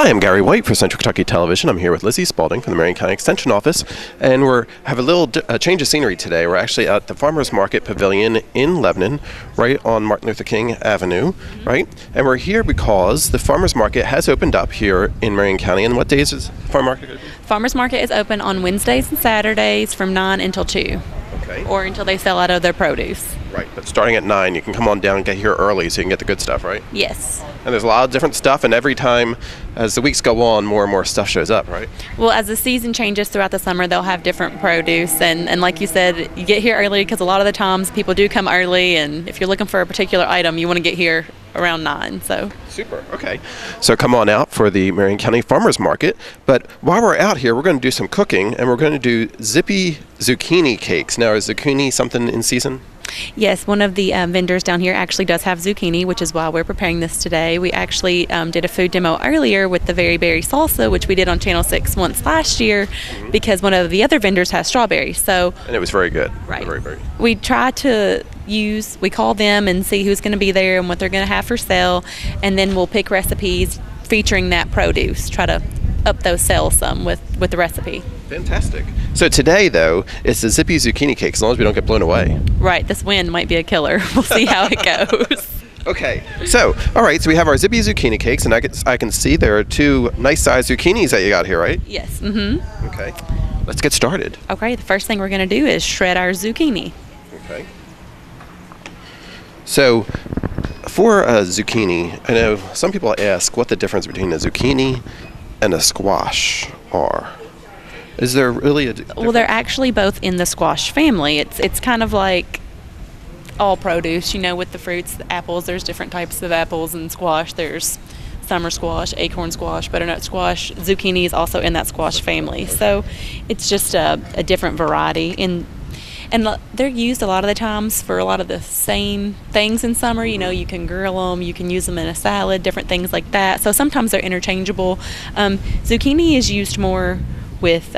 Hi, I'm Gary White for Central Kentucky Television. I'm here with Lizzie Spalding from the Marion County Extension Office, and we have a little change of scenery today. We're actually at the Farmers Market Pavilion in Lebanon, right on Martin Luther King Avenue, right? And we're here because the Farmers Market has opened up here in Marion County. And what days is the Farmers Market open? Farmers Market is open on Wednesdays and Saturdays from 9 until 2. Okay. Or until they sell out of their produce. Right, but starting at 9, you can come on down and get here early so you can get the good stuff, right? Yes. And there's a lot of different stuff, and every time as the weeks go on, more and more stuff shows up, right? Well, as the season changes throughout the summer, they'll have different produce. And like you said, you get here early because a lot of the times people do come early, and if you're looking for a particular item, you want to get here around 9. So Super. Okay. So come on out for the Marion County Farmers Market. But while we're out here, we're going to do some cooking, and we're going to do zippy zucchini cakes. Now, is zucchini something in season? yes, one of the vendors down here actually does have zucchini, which is why we're preparing this today. We actually did a food demo earlier with the Very Berry Salsa, which we did on Channel 6 once last year, because one of the other vendors has strawberries. So, And it was very good. right, Very, very. we try to we call them and see who's going to be there and what they're going to have for sale, and then we'll pick recipes featuring that produce, try to up those sales some with the recipe. Fantastic. So today, though, it's the zippy zucchini cake, as long as we don't get blown away. Right, this wind might be a killer. We'll see how it goes. Okay, so, all right, so we have our zippy zucchini cakes, and I can see there are two nice-sized zucchinis that you got here, right? Yes. Mm-hmm. Okay, let's get started. Okay, the first thing we're going to do is shred our zucchini. Okay. So, for a zucchini, I know some people ask what the difference between a zucchini and a squash are. Is there really a difference? Well, they're actually both in the squash family. It's kind of like all produce, with the fruits, the apples. There's different types of apples and squash. There's summer squash, acorn squash, butternut squash. Zucchini is also in that squash family. So it's just a different variety. And they're used a lot of the times for a lot of the same things in summer. You can grill them, you can use them in a salad, different things like that. So sometimes they're interchangeable. Zucchini is used more with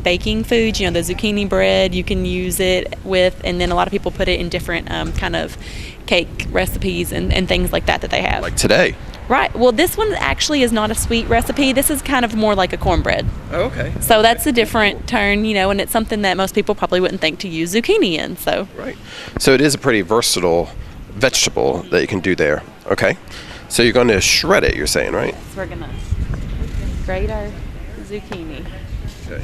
baking foods. The zucchini bread you can use it with, and then a lot of people put it in different kind of cake recipes and things like that they have. Like today? Right. Well, this one actually is not a sweet recipe. This is kind of more like a cornbread. Oh, okay. So that's a different turn, and it's something that most people probably wouldn't think to use zucchini in. So Right. So it is a pretty versatile vegetable that you can do there. Okay. So you're going to shred it, you're saying, right? So we're going to grate our zucchini. Okay.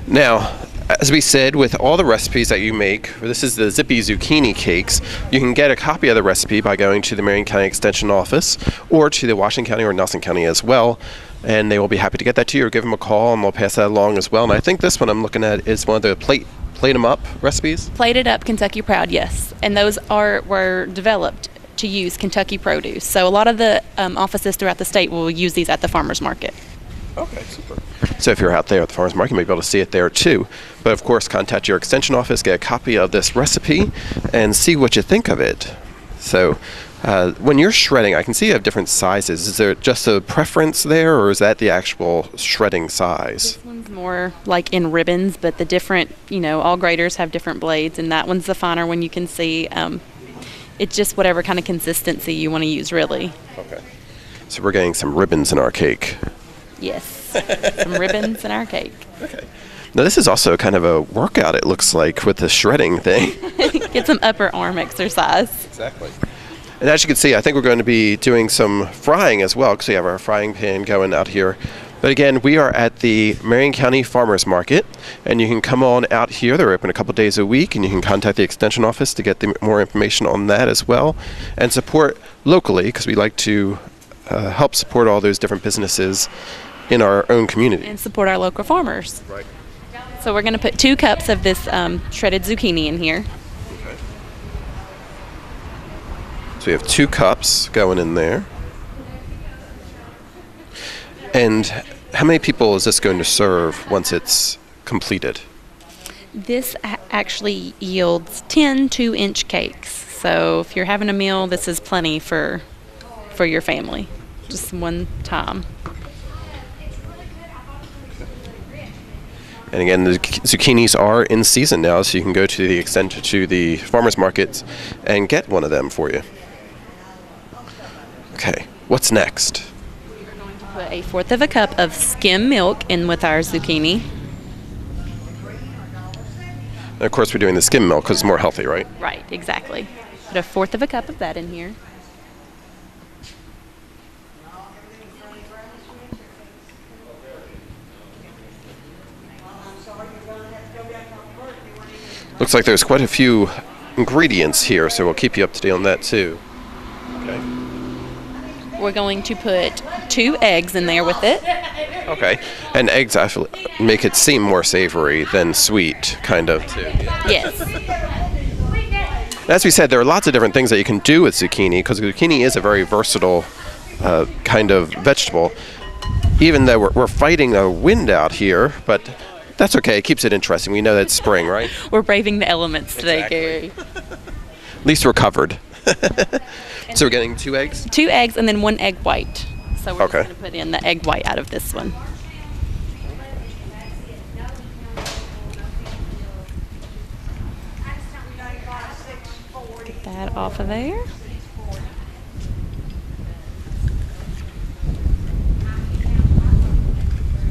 Now, as we said, with all the recipes that you make, this is the zippy zucchini cakes, you can get a copy of the recipe by going to the Marion County Extension Office or to the Washington County or Nelson County as well, and they will be happy to get that to you, or give them a call and they'll pass that along as well. And I think this one I'm looking at is one of the plate them up recipes. Plated up Kentucky Proud, yes. And those were developed to use Kentucky produce. So a lot of the offices throughout the state will use these at the farmers market. Okay, super. So if you're out there at the farmers market, you may be able to see it there too. But of course, contact your extension office, get a copy of this recipe, and see what you think of it. So when you're shredding, I can see you have different sizes. Is there just a preference there, or is that the actual shredding size? This one's more like in ribbons, but the different, all graters have different blades, and that one's the finer one you can see. It's just whatever kind of consistency you want to use, really. Okay. So we're getting some ribbons in our cake. Yes, some ribbons in our cake. Okay. Now this is also kind of a workout, it looks like, with the shredding thing. Get some upper arm exercise. Exactly. And as you can see, I think we're going to be doing some frying as well, because we have our frying pan going out here. But again, we are at the Marion County Farmers Market, and you can come on out here. They're open a couple days a week, and you can contact the Extension Office to get more information on that as well, and support locally, because we like to help support all those different businesses in our own community. And support our local farmers. Right. So we're going to put 2 cups of this shredded zucchini in here. Okay. So we have 2 cups going in there. And how many people is this going to serve once it's completed? This actually yields 10 2-inch cakes. So if you're having a meal, this is plenty for your family, just one time. And again, the zucchinis are in season now, so you can go to the farmers markets and get one of them for you. Okay, what's next? We're going to Put a fourth of a cup of skim milk in with our zucchini. And of course, we're doing the skim milk because it's more healthy, right? Right, exactly. Put a fourth of a cup of that in here. Looks like there's quite a few ingredients here, so we'll keep you up to date on that too. Okay. We're going to put 2 eggs in there with it. Okay. And eggs actually make it seem more savory than sweet, kind of, too. Yes. As we said, there are lots of different things that you can do with zucchini, because zucchini is a very versatile kind of vegetable. Even though we're fighting the wind out here, but that's okay. It keeps it interesting. We know that it's spring, right? We're braving the elements today, Exactly. Gary. At least we're covered. So we're getting 2 eggs? 2 eggs and then 1 egg white. So we're Okay. just going to put in the egg white out of this one. Get that off of there.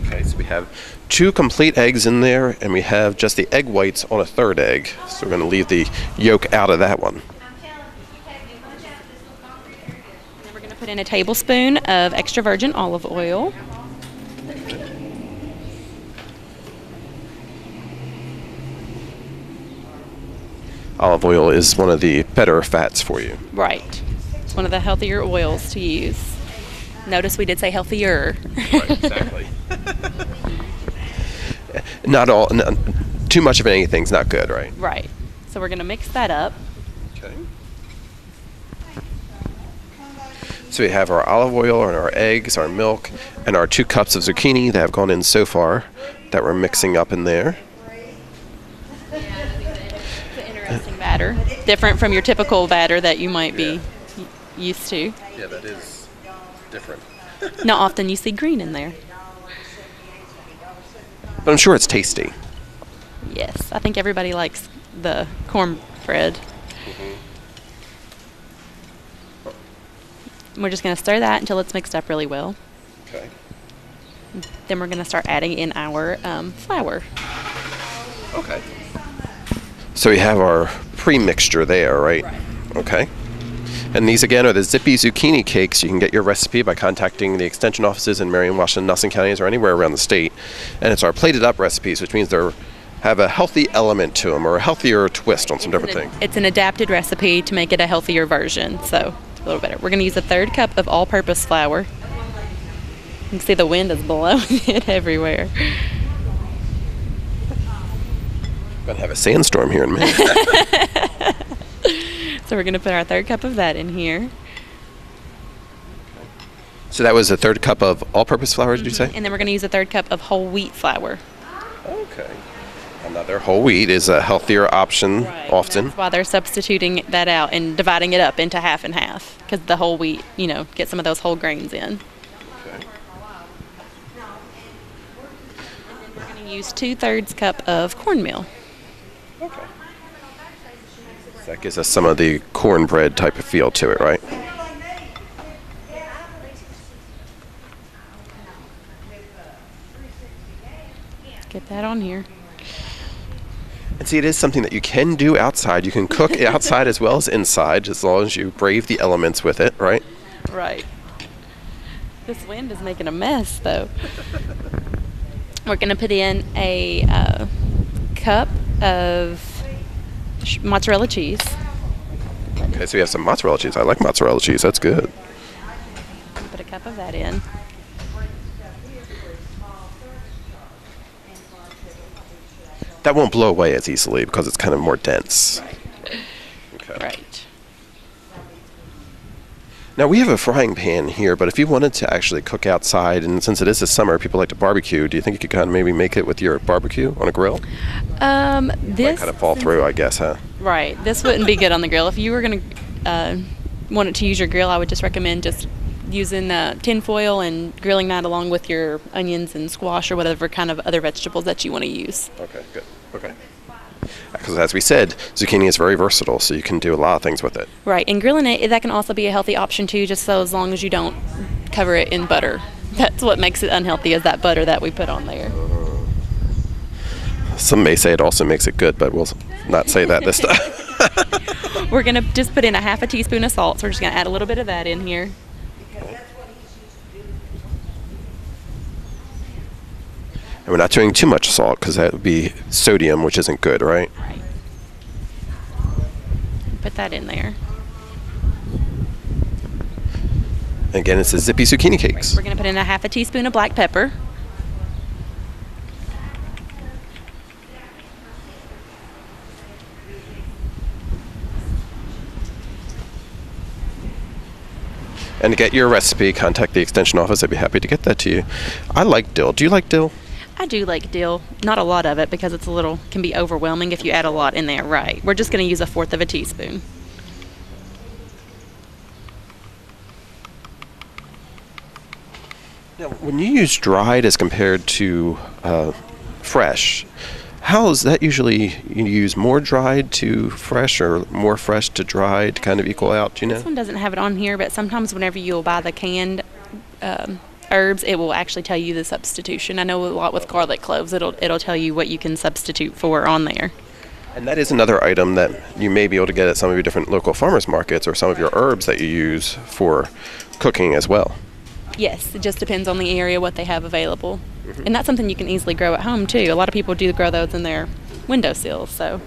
Okay, so we have 2 complete eggs in there, and we have just the egg whites on a 3rd egg. So we're going to leave the yolk out of that one. Then we're going to put in a tablespoon of extra virgin olive oil. Olive oil is one of the better fats for you. Right. It's one of the healthier oils to use. Notice we did say healthier. Right, exactly. Too much of anything's not good, right? Right. So we're going to mix that up. Okay. So we have our olive oil and our eggs, our milk, and our 2 cups of zucchini that have gone in so far that we're mixing up in there. It's an interesting batter. Different from your typical batter that you might be used to. Yeah, that is different. Not often you see green in there. But I'm sure it's tasty. Yes, I think everybody likes the cornbread. We're just going to stir that until it's mixed up really well. Okay. Then we're going to start adding in our flour. Okay. So we have our pre-mixture there, right? Okay. And these, again, are the Zippy Zucchini Cakes. You can get your recipe by contacting the extension offices in Marion, Washington, Nelson counties, or anywhere around the state. And it's our plated up recipes, which means they have a healthy element to them, or a healthier twist on some different things. It's an adapted recipe to make it a healthier version, so it's a little better. We're going to use a 1/3 cup of all-purpose flour. You can see the wind is blowing it everywhere. We're going to have a sandstorm here in a minute. So we're going to put our 1/3 cup of that in here. So that was a 1/3 cup of all-purpose flour, did you say? And then we're going to use a 1/3 cup of whole wheat flour. Okay. Another whole wheat is a healthier option often. That's why they're substituting that out and dividing it up into half and half, because the whole wheat, get some of those whole grains in. Okay. We're going to use 2/3 cup of cornmeal. Okay. So that gives us some of the cornbread type of feel to it, right? Get that on here. And see, it is something that you can do outside. You can cook outside as well as inside, as long as you brave the elements with it, right? Right. This wind is making a mess, though. We're going to put in a cup of mozzarella cheese. Okay, so we have some mozzarella cheese. I like mozzarella cheese. That's good. Put a cup of that in. That won't blow away as easily because it's kind of more dense. Okay. Right. Now we have a frying pan here, but if you wanted to actually cook outside, and since it is the summer, people like to barbecue, do you think you could kind of maybe make it with your barbecue on a grill? This Might kind of fall through, I guess, huh? Right. This wouldn't be good on the grill. If you were going to want it to use your grill, I would just recommend just using tin foil and grilling that along with your onions and squash or whatever kind of other vegetables that you want to use. Okay, good. Okay. Because as we said, zucchini is very versatile, so you can do a lot of things with it. Right. And grilling it, that can also be a healthy option too, just so as long as you don't cover it in butter. That's what makes it unhealthy, is that butter that we put on there. Some may say it also makes it good, but we'll not say that this time. We're going to just put in a half a teaspoon of salt, so we're just going to add a little bit of that in here. And we're not doing too much salt because that would be sodium, which isn't good, right? Right. Put that in there. Again, it's the Zippy Zucchini Cakes. We're going to put in a half a teaspoon of black pepper. And to get your recipe, contact the extension office. I'd be happy to get that to you. I like dill. Do you like dill? I do like dill. Not a lot of it because it's can be overwhelming if you add a lot in there, right? We're just going to use 1/4 of a teaspoon. Now, when you use dried as compared to fresh, how is that usually? You use more dried to fresh or more fresh to dried to kind of equal out, do you know? This one doesn't have it on here, but sometimes whenever you'll buy the canned herbs, it will actually tell you the substitution. I know a lot with garlic cloves, it'll tell you what you can substitute for on there. And that is another item that you may be able to get at some of your different local farmers markets, or some of your herbs that you use for cooking as well. Yes, it just depends on the area, what they have available. Mm-hmm. And that's something you can easily grow at home too. A lot of people do grow those in their windowsills, so.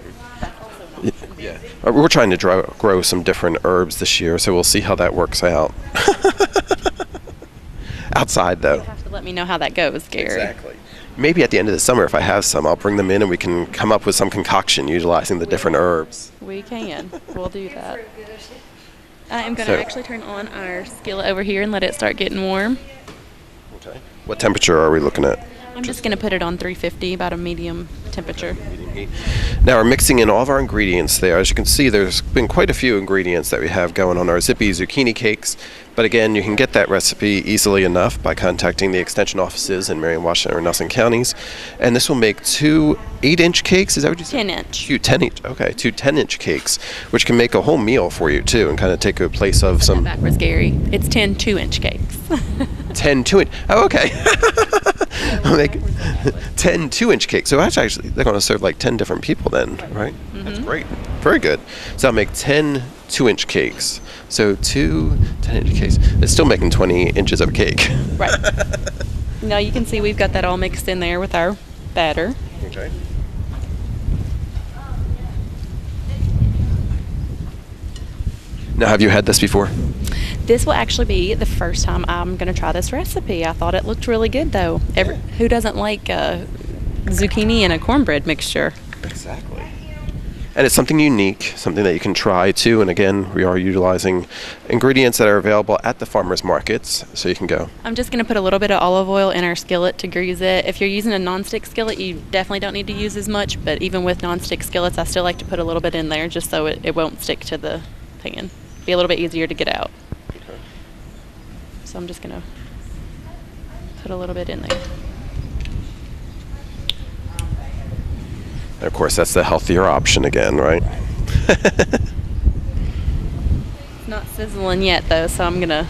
Yeah. We're trying to grow some different herbs this year, so we'll see how that works out. Outside, though. You'll have to let me know how that goes, Gary. Exactly. Maybe at the end of the summer, if I have some, I'll bring them in and we can come up with some concoction utilizing the different herbs. We can. We'll do that. I am going to actually turn on our skillet over here and let it start getting warm. Okay. What temperature are we looking at? I'm just going to put it on 350, about a medium temperature. Now we're mixing in all of our ingredients there. As you can see, there's been quite a few ingredients that we have going on our Zippy Zucchini Cakes. But again, you can get that recipe easily enough by contacting the extension offices in Marion, Washington, or Nelson counties. And this will make 2 8-inch cakes. Is that what you said? 10-inch. 2 10-inch. Okay, 2 10-inch cakes, which can make a whole meal for you too, and kind of take a place of some. Backwards, Gary. It's 10 2-inch cakes. 10 2-inch. Oh, okay. I'll make 10 2-inch cakes. So actually, they're going to serve like 10 different people then, right? Mm-hmm. That's great. Very good. So I'll make 10 2-inch cakes. So 2 10-inch cakes. It's still making 20 inches of cake. Right. Now you can see we've got that all mixed in there with our batter. Okay. Now, have you had this before? This will actually be the first time I'm going to try this recipe. I thought it looked really good, though. Who doesn't like zucchini and a cornbread mixture? Exactly. And it's something unique, something that you can try too. And again, we are utilizing ingredients that are available at the farmers markets, so you can go. I'm just going to put a little bit of olive oil in our skillet to grease it. If you're using a nonstick skillet, you definitely don't need to use as much, but even with nonstick skillets, I still like to put a little bit in there just so it won't stick to the pan. Be a little bit easier to get out. Okay. So I'm just going to put a little bit in there. And of course, that's the healthier option again, right? It's not sizzling yet, though, so I'm going to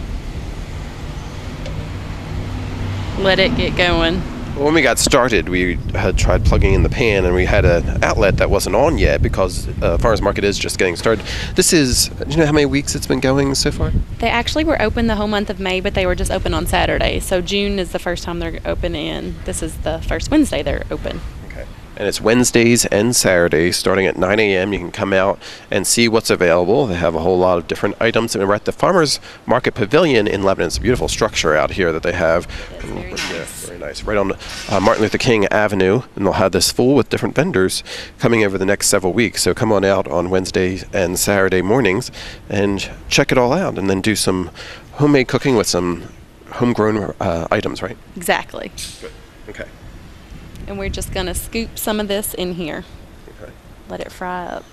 let it get going. Well, when we got started, we had tried plugging in the pan, and we had an outlet that wasn't on yet because farmers market is just getting started. This is, do you know how many weeks it's been going so far? They actually were open the whole month of May, but they were just open on Saturday. So June is the first time they're open, and this is the first Wednesday they're open. Okay. And it's Wednesdays and Saturdays starting at 9 a.m. You can come out and see what's available. They have a whole lot of different items. And we're at the Farmers Market Pavilion in Lebanon. It's a beautiful structure out here that they have. Very nice. Yeah, very nice. Right on Martin Luther King Avenue. And they'll have this full with different vendors coming over the next several weeks. So come on out on Wednesday and Saturday mornings and check it all out. And then do some homemade cooking with some homegrown items, right? Exactly. Good. Okay. And we're just going to scoop some of this in here. Okay. Let it fry up.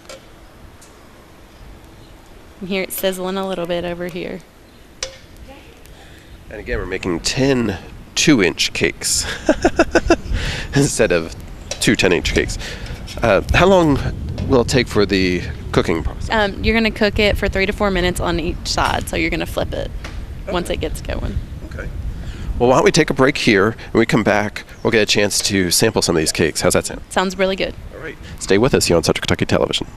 And here it's sizzling a little bit over here. And again, we're making 10 2-inch cakes instead of 2 10-inch cakes. How long will it take for the cooking process? You're going to cook it for 3 to 4 minutes on each side, so you're going to flip it once it gets going. Okay. Well, why don't we take a break here, and we come back, we'll get a chance to sample some of these cakes. How's that sound? Sounds really good. All right. Stay with us here on Central Kentucky Television.